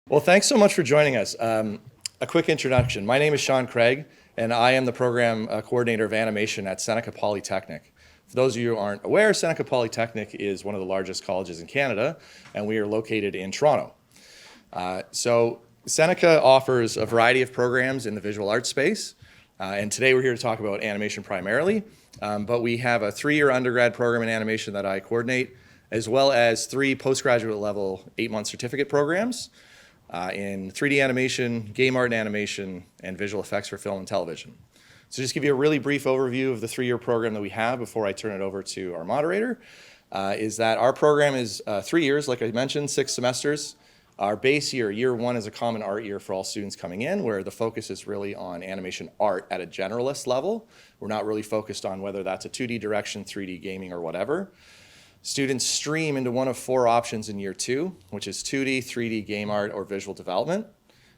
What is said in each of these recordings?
Well, thanks so much for joining us. A quick introduction. My name is Sean Craig, and I am the program coordinator of animation at Seneca Polytechnic. For those of you who aren't aware, Seneca Polytechnic is one of the largest colleges in Canada, and we are located in Toronto. So Seneca offers a variety of programs in the visual arts space, and today we're here to talk about animation primarily, but we have a 3-year undergrad program in animation that I coordinate, as well as 3 postgraduate level 8-month certificate programs in 3D animation, game art and animation, and visual effects for film and television. So just give you a really brief overview of the 3-year program that we have before I turn it over to our moderator, is that our program is 3 years, like I mentioned, 6 semesters. Our base year, year 1, is a common art year for all students coming in, where the focus is really on animation art at a generalist level. We're not really focused on whether that's a 2D direction, 3D gaming, or whatever. Students stream into one of 4 options in year 2, which is 2D, 3D, game art, or visual development.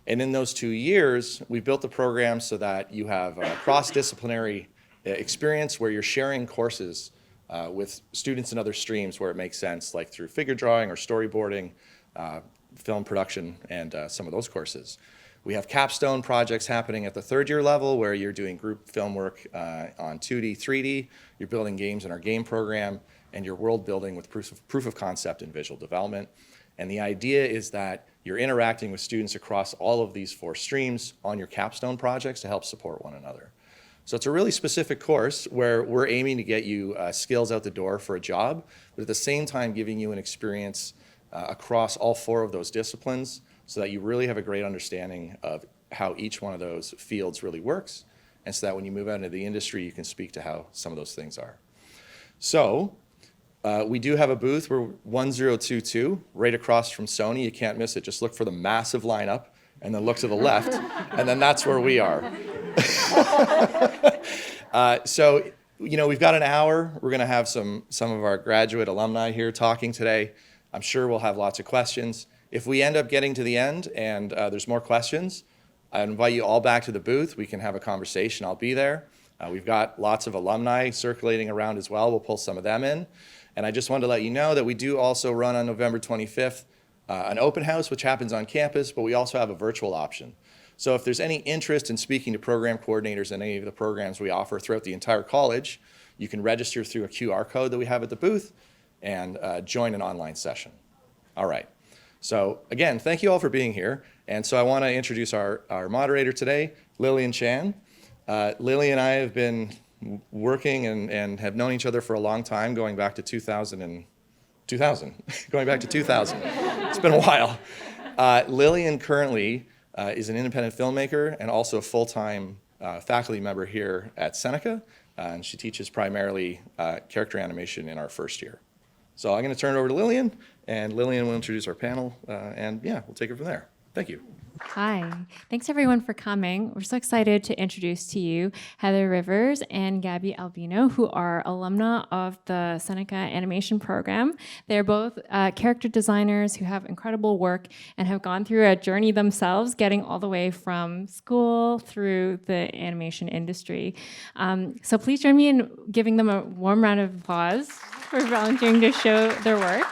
And in those 2 years, we built the program so that you have a cross-disciplinary experience where you're sharing courses with students in other streams where it makes sense, like through figure drawing or storyboarding, film production, and some of those courses. We have capstone projects happening at the 3rd year level where you're doing group film work on 2D, 3D, you're building games in our game program, and you're world building with proof of concept and visual development. And the idea is that you're interacting with students across all of these 4 streams on your capstone projects to help support one another. So it's a really specific course where we're aiming to get you skills out the door for a job, but at the same time giving you an experience across all 4 of those disciplines so that you really have a great understanding of how each one of those fields really works, and so that when you move out into the industry, you can speak to how some of those things are. So we do have a booth. We're 1022, right across from Sony. You can't miss it. Just look for the massive lineup, and then look to the left, and then that's where we are. So, we've got an hour. We're going to have some of our graduate alumni here talking today. I'm sure we'll have lots of questions. If we end up getting to the end and there's more questions, I invite you all back to the booth. We can have a conversation. I'll be there. We've got lots of alumni circulating around as well. We'll pull some of them in. And I just wanted to let you know that we do also run on November 25th an open house, which happens on campus, but we also have a virtual option. So if there's any interest in speaking to program coordinators in any of the programs we offer throughout the entire college, you can register through a QR code that we have at the booth and join an online session. All right. So again, thank you all for being here. And so I want to introduce our moderator today, Lillian Chan. Lily and I have been working and have known each other for a long time, going back to 2000. Going back to 2000. It's been a while. Lillian currently is an independent filmmaker and also a full-time faculty member here at Seneca, and she teaches primarily character animation in our first year. So I'm going to turn it over to Lillian, and Lillian will introduce our panel, and yeah, we'll take it from there. Thank you. Hi. Thanks everyone for coming. We're so excited to introduce to you Heather Rivers and Gabby Albino, who are alumna of the Seneca animation program. They're both character designers who have incredible work and have gone through a journey themselves, getting all the way from school through the animation industry. So please join me in giving them a warm round of applause for volunteering to show their work.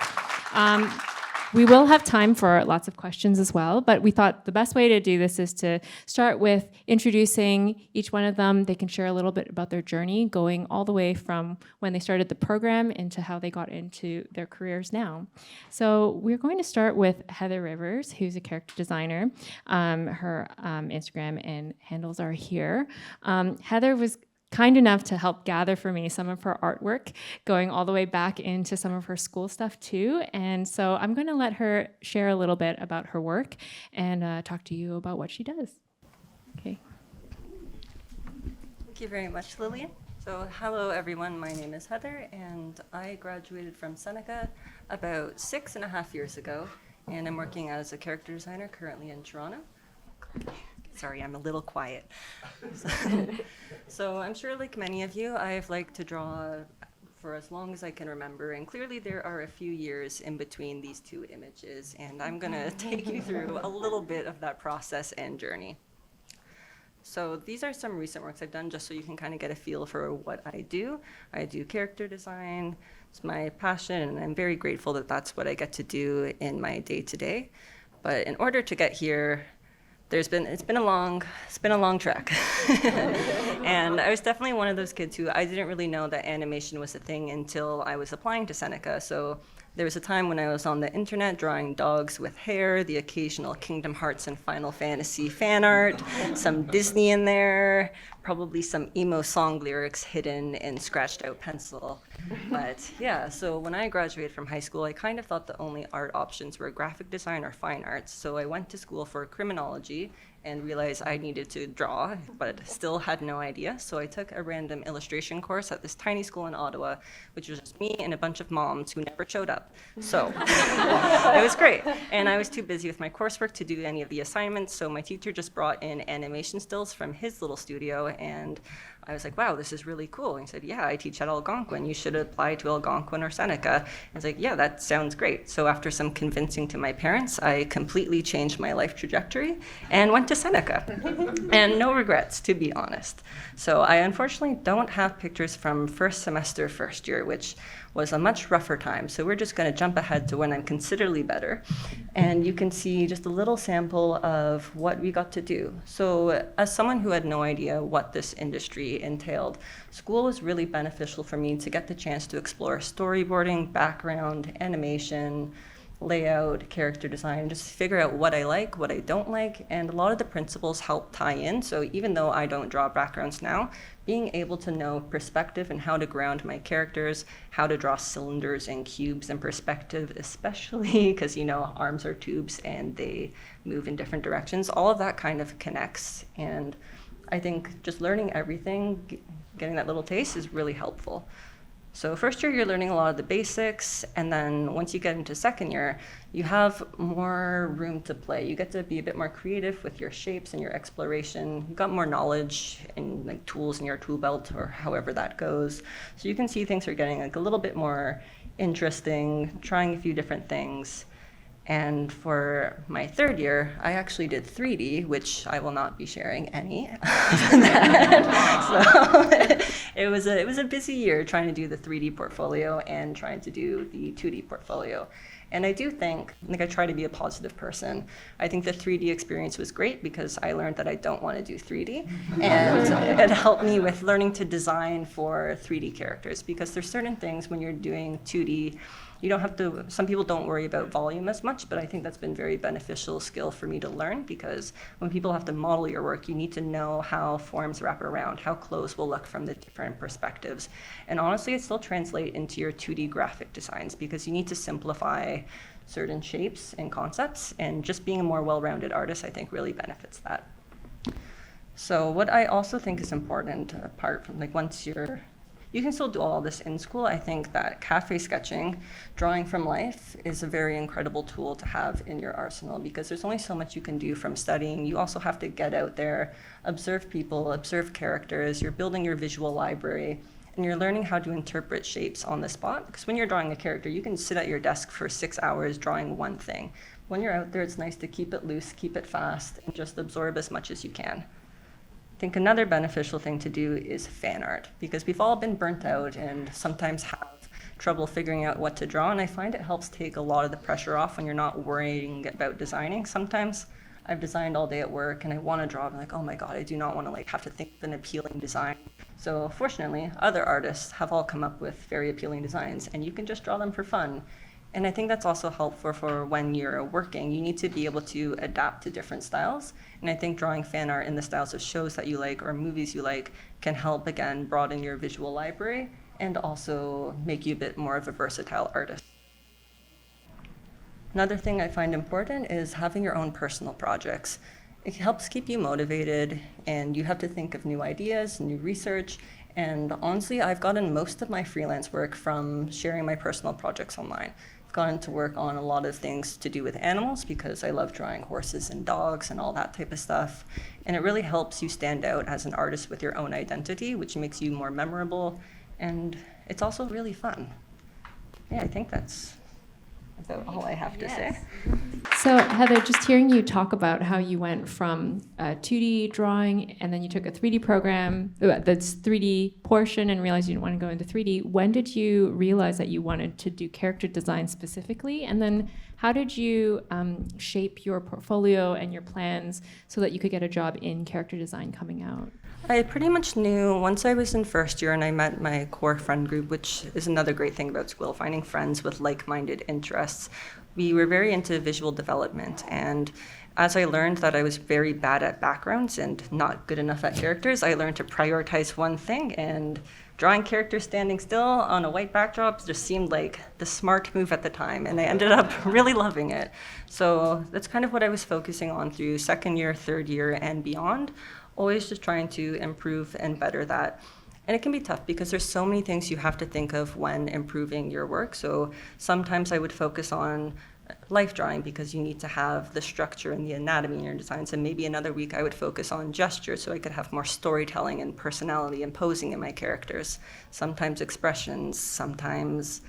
We will have time for lots of questions as well, but we thought the best way to do this is to start with introducing each one of them. They can share a little bit about their journey, going all the way from when they started the program into how they got into their careers now. So we're going to start with Heather Rivers, who's a character designer. Her Instagram and handles are here. Heather was kind enough to help gather for me some of her artwork, going all the way back into some of her school stuff too. And so I'm going to let her share a little bit about her work and talk to you about what she does. Okay. Thank you very much, Lillian. So hello everyone, my name is Heather and I graduated from Seneca about 6.5 years ago, and I'm working as a character designer currently in Toronto. Sorry, I'm a little quiet. So I'm sure, like many of you, I've liked to draw for as long as I can remember, and clearly there are a few years in between these 2 images, and I'm going to take you through a little bit of that process and journey. So these are some recent works I've done just so you can kind of get a feel for what I do. I do character design. It's my passion, and I'm very grateful that that's what I get to do in my day-to-day. But in order to get here, it's been a long trek. And I was definitely one of those kids who I didn't really know that animation was a thing until I was applying to Seneca. So there was a time when I was on the internet drawing dogs with hair, the occasional Kingdom Hearts and Final Fantasy fan art, some Disney in there, probably some emo song lyrics hidden in scratched out pencil. But yeah, so when I graduated from high school, I kind of thought the only art options were graphic design or fine arts. So I went to school for criminology and realized I needed to draw, but still had no idea. So I took a random illustration course at this tiny school in Ottawa, which was just me and a bunch of moms who never showed up. So it was great. And I was too busy with my coursework to do any of the assignments, so my teacher just brought in animation stills from his little studio, and I was like, wow, this is really cool. And he said, yeah, I teach at Algonquin. You should apply to Algonquin or Seneca. I was like, yeah, that sounds great. So after some convincing to my parents, I completely changed my life trajectory and went to Seneca. And no regrets, to be honest. So I unfortunately don't have pictures from first semester, first year, which was a much rougher time. So we're just going to jump ahead to when I'm considerably better. And you can see just a little sample of what we got to do. So as someone who had no idea what this industry entailed, school was really beneficial for me to get the chance to explore storyboarding, background, animation, layout, character design, just figure out what I like, what I don't like, and a lot of the principles help tie in. So even though I don't draw backgrounds now, being able to know perspective and how to ground my characters, how to draw cylinders and cubes in perspective, especially because, you know, arms are tubes and they move in different directions, all of that kind of connects. And I think just learning everything, getting that little taste is really helpful. So first year, you're learning a lot of the basics, and then once you get into second year, you have more room to play. You get to be a bit more creative with your shapes and your exploration. You've got more knowledge and like tools in your tool belt, or however that goes. So you can see things are getting like a little bit more interesting, trying a few different things. And for my third year, I actually did 3D, which I will not be sharing any of that. So it was a busy year trying to do the 3D portfolio and trying to do the 2D portfolio. And I do think, like, I try to be a positive person. I think the 3D experience was great because I learned that I don't want to do 3D. And it helped me with learning to design for 3D characters, because there's certain things when you're doing 2D, you don't have to, some people don't worry about volume as much, but I think that's been very beneficial skill for me to learn, because when people have to model your work, you need to know how forms wrap around, how clothes will look from the different perspectives. And honestly, it still translates into your 2D graphic designs, because you need to simplify certain shapes and concepts, and just being a more well-rounded artist, I think, really benefits that. So what I also think is important, apart from, like, once you can still do all this in school, I think that cafe sketching, drawing from life, is a very incredible tool to have in your arsenal, because there's only so much you can do from studying. You also have to get out there, observe people, observe characters. You're building your visual library, and you're learning how to interpret shapes on the spot. Because when you're drawing a character, you can sit at your desk for 6 hours drawing one thing. When you're out there, it's nice to keep it loose, keep it fast, and just absorb as much as you can. I think another beneficial thing to do is fan art, because we've all been burnt out and sometimes have trouble figuring out what to draw, and I find it helps take a lot of the pressure off when you're not worrying about designing. Sometimes I've designed all day at work and I want to draw, and I'm like, oh my god, I do not want to have to think of an appealing design. So fortunately, other artists have all come up with very appealing designs, and you can just draw them for fun. And I think that's also helpful for when you're working. You need to be able to adapt to different styles. And I think drawing fan art in the styles of shows that you like or movies you like can help, again, broaden your visual library and also make you a bit more of a versatile artist. Another thing I find important is having your own personal projects. It helps keep you motivated, and you have to think of new ideas, new research. And honestly, I've gotten most of my freelance work from sharing my personal projects online. I've gotten to work on a lot of things to do with animals, because I love drawing horses and dogs and all that type of stuff. And it really helps you stand out as an artist with your own identity, which makes you more memorable. And it's also really fun. Yeah, I think that's about all I have to say. So Heather, just hearing you talk about how you went from 2D drawing and then you took a 3D program, that's 3D portion, and realized you didn't want to go into 3D. When did you realize that you wanted to do character design specifically? And then How did you shape your portfolio and your plans so that you could get a job in character design coming out? I pretty much knew once I was in first year and I met my core friend group, which is another great thing about school, finding friends with like-minded interests. We were very into visual development, and as I learned that I was very bad at backgrounds and not good enough at characters, I learned to prioritize one thing, and drawing characters standing still on a white backdrop just seemed like the smart move at the time, and I ended up really loving it. So that's kind of what I was focusing on through second year, third year, and beyond, always just trying to improve and better that. And it can be tough because there's so many things you have to think of when improving your work. So sometimes I would focus on life drawing because you need to have the structure and the anatomy in your designs. And maybe another week I would focus on gesture so I could have more storytelling and personality and posing in my characters. Sometimes expressions, sometimes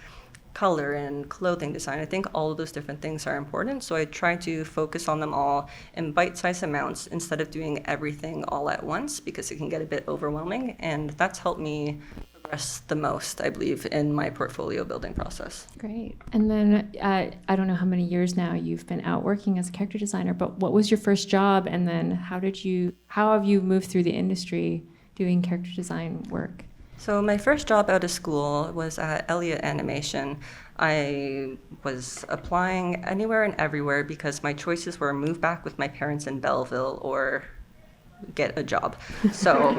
color and clothing design. I think all of those different things are important. So I try to focus on them all in bite-sized amounts instead of doing everything all at once because it can get a bit overwhelming. And that's helped me progress the most, I believe, in my portfolio building process. Great. And then I don't know how many years now you've been out working as a character designer, but what was your first job? And then how have you moved through the industry doing character design work? So my first job out of school was at Elliott Animation. I was applying anywhere and everywhere because my choices were move back with my parents in Belleville or get a job. So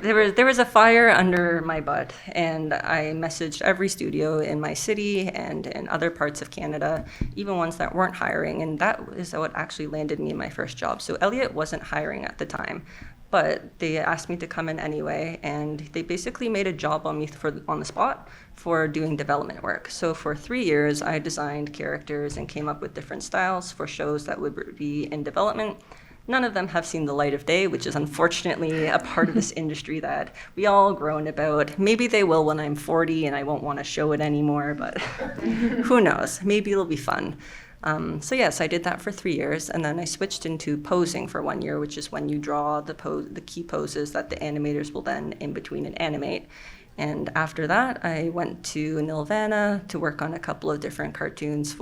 there was a fire under my butt, and I messaged every studio in my city and in other parts of Canada, even ones that weren't hiring, and that is what actually landed me in my first job. So Elliott wasn't hiring at the time, but they asked me to come in anyway, and they basically made a job on me on the spot for doing development work. So for 3 years, I designed characters and came up with different styles for shows that would be in development. None of them have seen the light of day, which is unfortunately a part of this industry that we all groan about. Maybe they will when I'm 40 and I won't want to show it anymore, but who knows? Maybe it'll be fun. So yes, I did that for 3 years, and then I switched into posing for 1 year, which is when you draw the key poses that the animators will then in between and animate. And after that, I went to Nelvana to work on a couple of different cartoons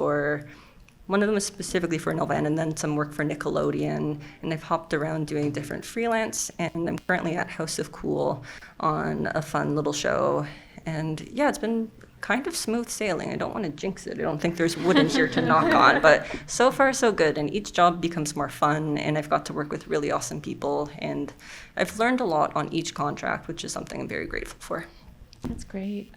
one of them was specifically for Nelvana, and then some work for Nickelodeon. And I've hopped around doing different freelance, and I'm currently at House of Cool on a fun little show. And yeah, it's been kind of smooth sailing. I don't want to jinx it. I don't think there's wood in here to knock on, but so far so good. And each job becomes more fun, and I've got to work with really awesome people. And I've learned a lot on each contract, which is something I'm very grateful for. That's great.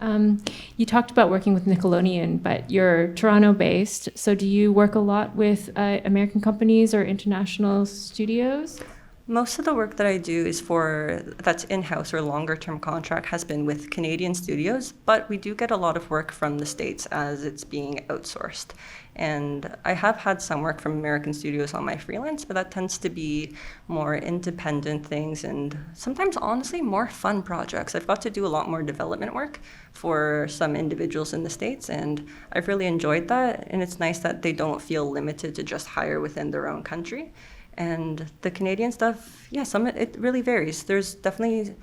You talked about working with Nickelodeon, but you're Toronto-based. So do you work a lot with American companies or international studios? Most of the work that I do that's in-house or longer-term contract has been with Canadian studios, but we do get a lot of work from the States as it's being outsourced. And I have had some work from American studios on my freelance, but that tends to be more independent things and sometimes, honestly, more fun projects. I've got to do a lot more development work for some individuals in the States, and I've really enjoyed that. And it's nice that they don't feel limited to just hire within their own country. And the Canadian stuff, yeah, it really varies. There's definitely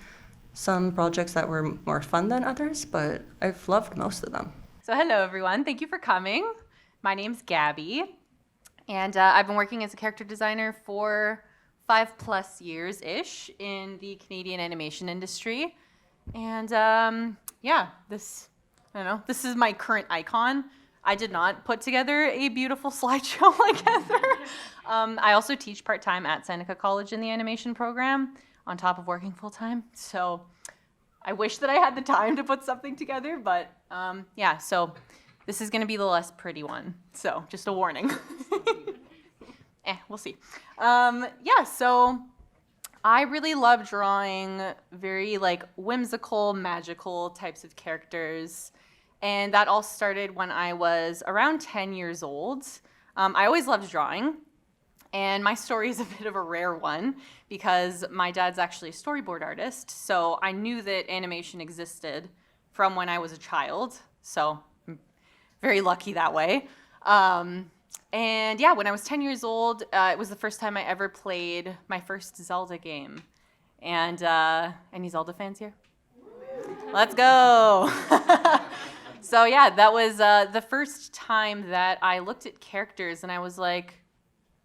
some projects that were more fun than others, but I've loved most of them. So hello, everyone. Thank you for coming. My name's Gabby, and I've been working as a character designer for 5+ years-ish in the Canadian animation industry. And this is my current icon. I did not put together a beautiful slideshow like Heather. I also teach part-time at Seneca College in the animation program on top of working full-time. So I wish that I had the time to put something together, but so this is going to be the less pretty one. So just a warning. We'll see. So I really love drawing very whimsical, magical types of characters. And that all started when I was around 10 years old. I always loved drawing. And my story is a bit of a rare one because my dad's actually a storyboard artist. So I knew that animation existed from when I was a child. So I'm very lucky that way. When I was 10 years old, it was the first time I ever played my first Zelda game. And any Zelda fans here? Let's go. So yeah, that was the first time that I looked at characters and I was like,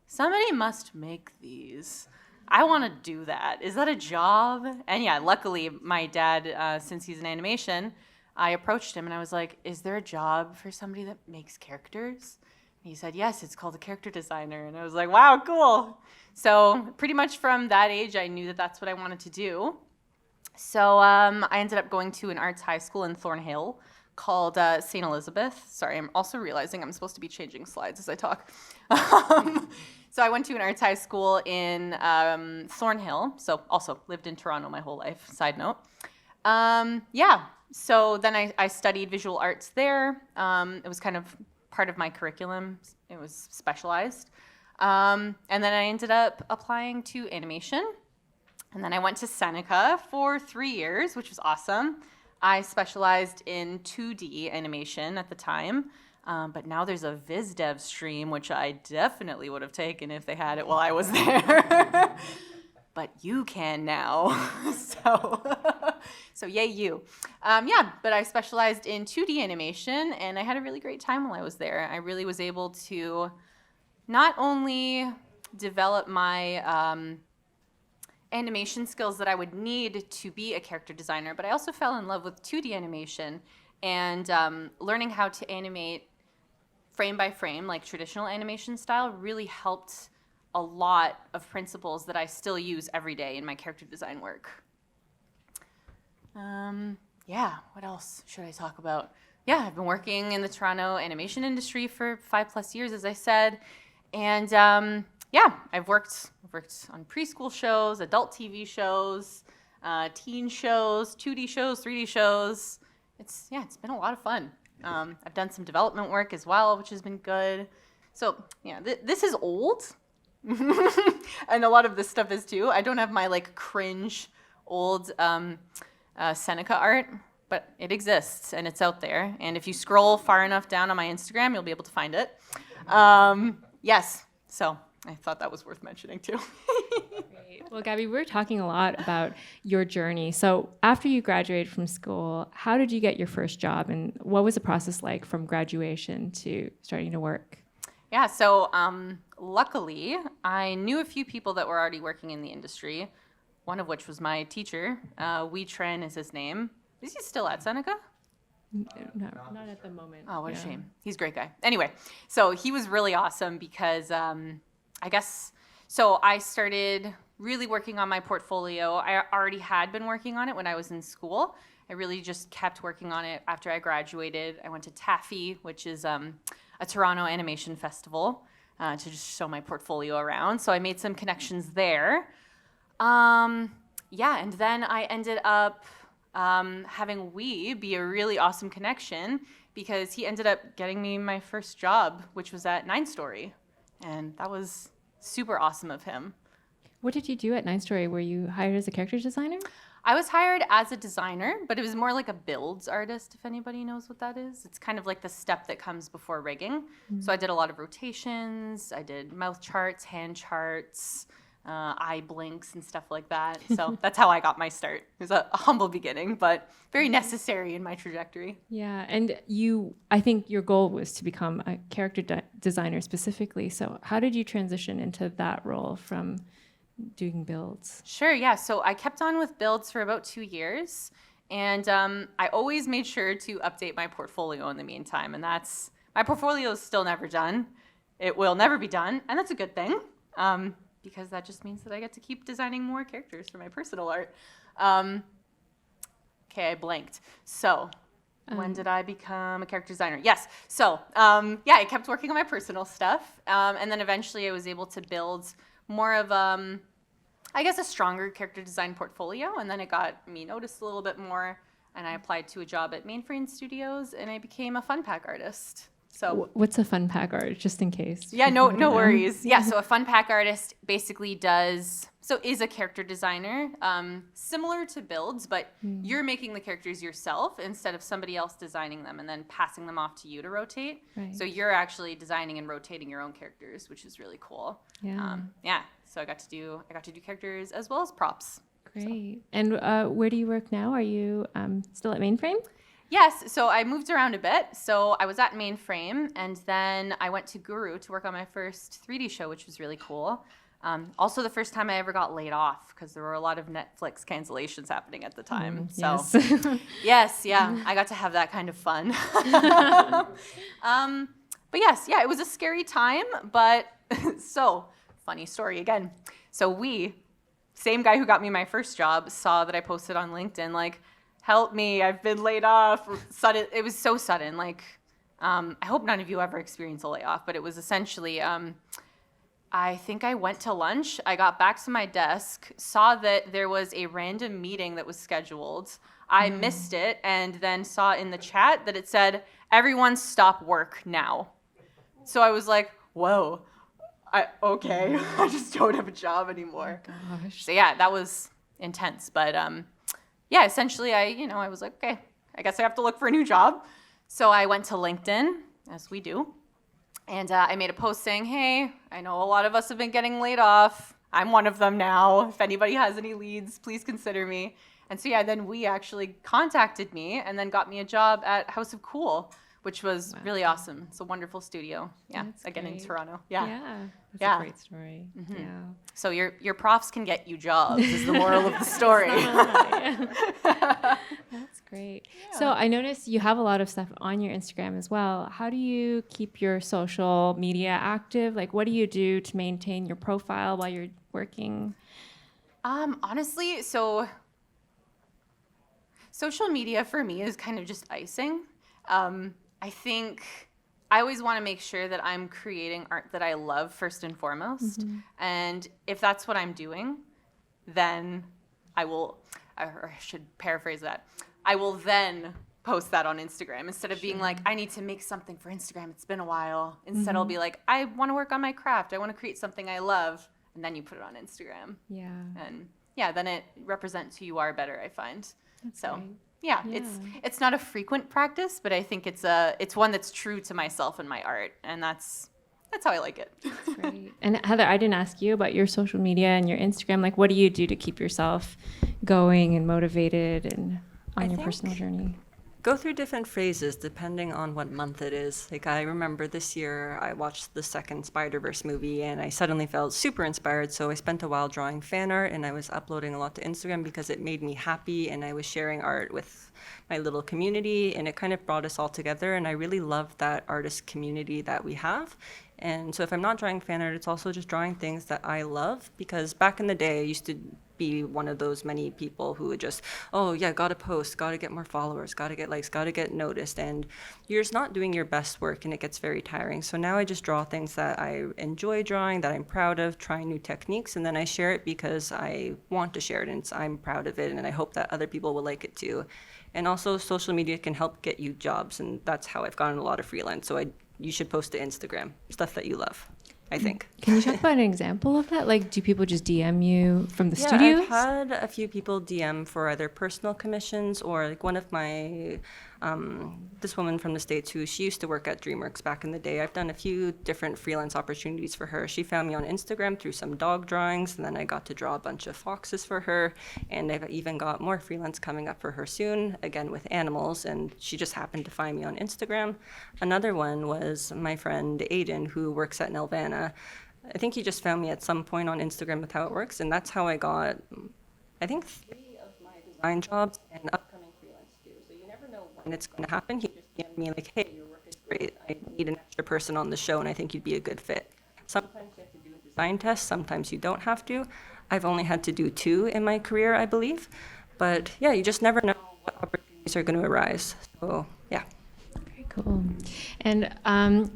somebody must make these. I want to do that. Is that a job? And yeah, luckily my dad, since he's in animation, I approached him and I was like, is there a job for somebody that makes characters? And he said, yes, it's called a character designer. And I was like, wow, cool. So pretty much from that age, I knew that that's what I wanted to do. So I ended up going to an arts high school in Thornhill called St. Elizabeth. Sorry, I'm also realizing I'm supposed to be changing slides as I talk. So I went to an arts high school in Thornhill. So also lived in Toronto my whole life, side note. Yeah, so then I studied visual arts there. It was kind of part of my curriculum. It was specialized. And then I ended up applying to animation. And then I went to Seneca for 3 years, which was awesome. I specialized in 2D animation at the time, but now there's a viz dev stream, which I definitely would have taken if they had it while I was there. But you can now, so yay you. Yeah, but I specialized in 2D animation, and I had a really great time while I was there. I really was able to not only develop my animation skills that I would need to be a character designer, but I also fell in love with 2D animation and learning how to animate frame by frame, like traditional animation style, really helped a lot of principles that I still use every day in my character design work. Yeah, what else should I talk about? Yeah, I've been working in the Toronto animation industry for 5+ years, as I said, and yeah, I've worked on preschool shows, adult TV shows, teen shows, 2D shows, 3D shows. It's been a lot of fun. I've done some development work as well, which has been good. So yeah, this is old, and a lot of this stuff is too. I don't have my like cringe old Seneca art, but it exists and it's out there. And if you scroll far enough down on my Instagram, you'll be able to find it. Yes, so I thought that was worth mentioning too. Great. Well, Gabby, we're talking a lot about your journey. So after you graduated from school, how did you get your first job, and what was the process like from graduation to starting to work? Yeah, so luckily, I knew a few people that were already working in the industry, one of which was my teacher. Wee Tran is his name. Is he still at Seneca? No, not at the moment. Oh, what a shame. He's a great guy. Anyway, so he was really awesome because so I started really working on my portfolio. I already had been working on it when I was in school. I really just kept working on it after I graduated. I went to Taffy, which is a Toronto animation festival, to just show my portfolio around. So I made some connections there. Yeah, and then I ended up having Wee be a really awesome connection because he ended up getting me my first job, which was at 9 Story. And that was super awesome of him. What did you do at 9 Story? Were you hired as a character designer? I was hired as a designer, but it was more like a builds artist, if anybody knows what that is. It's kind of like the step that comes before rigging. Mm-hmm. So I did a lot of rotations. I did mouth charts, hand charts, eye blinks and stuff like that. So that's how I got my start. It was a humble beginning, but very necessary in my trajectory. Yeah, and I think your goal was to become a character designer specifically. So how did you transition into that role from doing builds? Sure, yeah. So I kept on with builds for about 2 years, and I always made sure to update my portfolio in the meantime, and my portfolio is still never done. It will never be done, and that's a good thing. Because that just means that I get to keep designing more characters for my personal art. Okay, I blanked. So, when did I become a character designer? Yes. So, yeah, I kept working on my personal stuff. And then eventually I was able to build more of, I guess, a stronger character design portfolio. And then it got me noticed a little bit more. And I applied to a job at Mainframe Studios, and I became a fun pack artist. So what's a fun pack art, just in case? Yeah, no worries. Yeah, so a fun pack artist basically is a character designer, similar to builds, but you're making the characters yourself instead of somebody else designing them and then passing them off to you to rotate. Right. So you're actually designing and rotating your own characters, which is really cool. Yeah. Yeah. So I got to do characters as well as props. Great. So. And where do you work now? Are you still at Mainframe? Yes, so I moved around a bit. So I was at Mainframe, and then I went to Guru to work on my first 3D show, which was really cool. Also, the first time I ever got laid off, because there were a lot of Netflix cancellations happening at the time. Yes. Yes, yeah, I got to have that kind of fun. But yes, yeah, it was a scary time, but so, funny story again. So same guy who got me my first job, saw that I posted on LinkedIn, like, help me, I've been laid off. Sudden, it was so sudden. Like, I hope none of you ever experience a layoff, but it was essentially, I think I went to lunch. I got back to my desk, saw that there was a random meeting that was scheduled. I missed it, and then saw in the chat that it said, everyone stop work now. So I was like, whoa, okay, I just don't have a job anymore. Gosh. So yeah, that was intense. But yeah, essentially I was like, okay, I guess I have to look for a new job. So I went to LinkedIn, as we do, and I made a post saying, hey, I know a lot of us have been getting laid off. I'm one of them now. If anybody has any leads, please consider me. And so yeah, then we actually contacted me and then got me a job at House of Cool, which was really awesome. It's a wonderful studio. Yeah, That's again in great. Toronto. Yeah, Yeah. that's Yeah. a great story. Yeah. So your profs can get you jobs is the moral of the story. That's great. So I noticed you have a lot of stuff on your Instagram as well. How do you keep your social media active? Like, what do you do to maintain your profile while you're working? Honestly, so social media for me is kind of just icing. I think I always want to make sure that I'm creating art that I love first and foremost. And if that's what I'm doing, then or I should paraphrase that, I will then post that on Instagram instead of being like, I need to make something for Instagram. It's been a while. Instead, I'll be like, I want to work on my craft. I want to create something I love. And then you put it on Instagram. Yeah. And yeah, then it represents who you are better, I find. So great. yeah, Yeah. it's not a frequent practice, but I think it's one that's true to myself and my art, and that's how I like it. Great. And Heather, I didn't ask you about your social media and your Instagram. Like, what do you do to keep yourself going and motivated and on your personal journey? Go through different phases depending on what month it is. Like, I remember this year I watched the second Spider-Verse movie and I suddenly felt super inspired, so I spent a while drawing fan art and I was uploading a lot to Instagram because it made me happy, and I was sharing art with my little community, and it kind of brought us all together, and I really love that artist community that we have. And so if I'm not drawing fan art, it's also just drawing things that I love, because back in the day I used to be one of those many people who would just, oh yeah, gotta post, gotta get more followers, gotta get likes, gotta get noticed, and you're just not doing your best work, and it gets very tiring. So now I just draw things that I enjoy drawing, that I'm proud of, trying new techniques, and then I share it because I want to share it, and I'm proud of it, and I hope that other people will like it too. And also social media can help get you jobs, and that's how I've gotten a lot of freelance. So you should post to Instagram, stuff that you love, I think. Can you talk about an example of that? Like, do people just DM you from the studios? I've had a few people DM for either personal commissions or like one of my, this woman from the States who she used to work at DreamWorks back in the day. I've done a few different freelance opportunities for her. She found me on Instagram through some dog drawings, and then I got to draw a bunch of foxes for her. And I've even got more freelance coming up for her soon, again with animals, and she just happened to find me on Instagram. Another one was my friend Aiden, who works at Nelvana. I think he just found me at some point on Instagram with how it works, and that's how I got, I think, 3 of my design jobs and upcoming freelance too. So you never know when it's going to happen. He just DM'd me like, hey, your work is great. I need an extra person on the show, and I think you'd be a good fit. Sometimes you have to do a design test. Sometimes you don't have to. I've only had to do 2 in my career, I believe. But yeah, you just never know what opportunities are going to arise. So yeah. Cool. And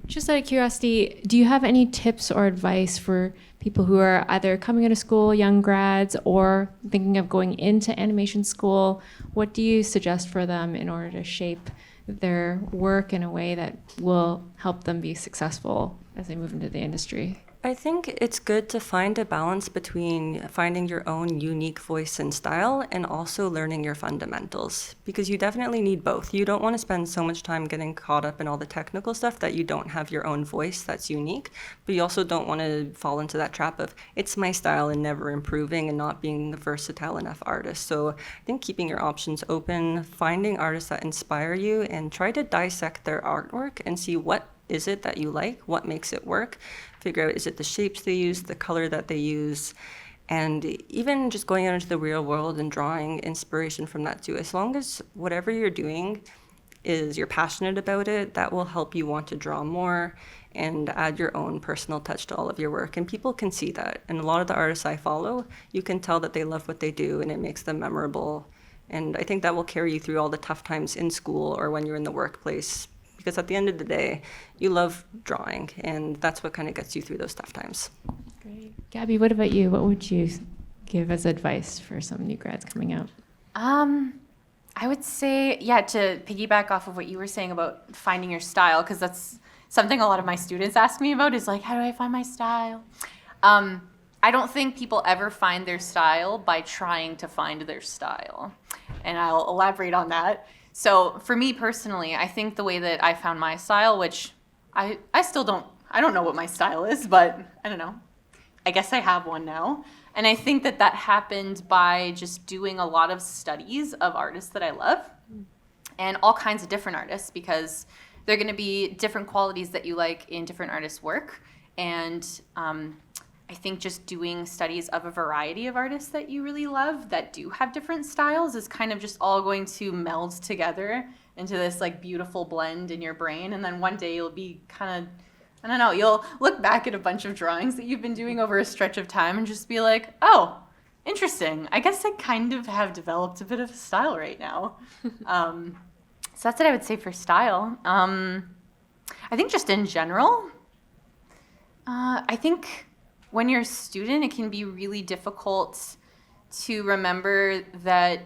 just out of curiosity, do you have any tips or advice for people who are either coming out of school, young grads, or thinking of going into animation school? What do you suggest for them in order to shape their work in a way that will help them be successful as they move into the industry? I think it's good to find a balance between finding your own unique voice and style and also learning your fundamentals, because you definitely need both. You don't want to spend so much time getting caught up in all the technical stuff that you don't have your own voice that's unique, but you also don't want to fall into that trap of it's my style and never improving and not being the versatile enough artist. So I think keeping your options open, finding artists that inspire you, and try to dissect their artwork and see what is it that you like, what makes it work, figure out, is it the shapes they use, the color that they use, and even just going out into the real world and drawing inspiration from that too. As long as whatever you're doing is you're passionate about it, that will help you want to draw more and add your own personal touch to all of your work. And people can see that. And a lot of the artists I follow, you can tell that they love what they do and it makes them memorable. And I think that will carry you through all the tough times in school or when you're in the workplace. Because at the end of the day, you love drawing, and that's what kind of gets you through those tough times. Great. Gabby, what about you? What would you give as advice for some new grads coming out? I would say, yeah, to piggyback off of what you were saying about finding your style, because that's something a lot of my students ask me about, is like, how do I find my style? I don't think people ever find their style by trying to find their style. And I'll elaborate on that. So for me personally, I think the way that I found my style, which I still don't know what my style is, but I don't know. I guess I have one now. And I think that happened by just doing a lot of studies of artists that I love and all kinds of different artists, because there are going to be different qualities that you like in different artists' work. And I think just doing studies of a variety of artists that you really love that do have different styles is kind of just all going to meld together into this like beautiful blend in your brain. And then one day you'll be kind of, I don't know, you'll look back at a bunch of drawings that you've been doing over a stretch of time and just be like, oh, interesting. I guess I kind of have developed a bit of a style right now. So that's what I would say for style. I think just in general, I think when you're a student, it can be really difficult to remember that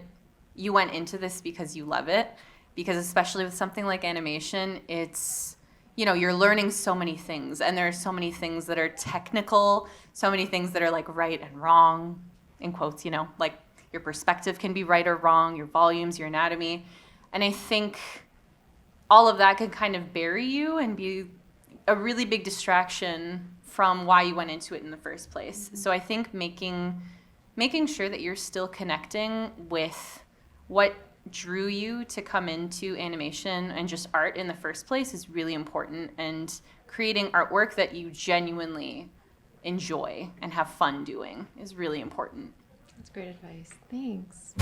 you went into this because you love it. Because especially with something like animation, it's, you know, you're learning so many things. And there are so many things that are technical, so many things that are like right and wrong, in quotes, you know, like your perspective can be right or wrong, your volumes, your anatomy. And I think all of that can kind of bury you and be a really big distraction from why you went into it in the first place. Mm-hmm. So I think making sure that you're still connecting with what drew you to come into animation and just art in the first place is really important, and creating artwork that you genuinely enjoy and have fun doing is really important. That's great advice. Thanks.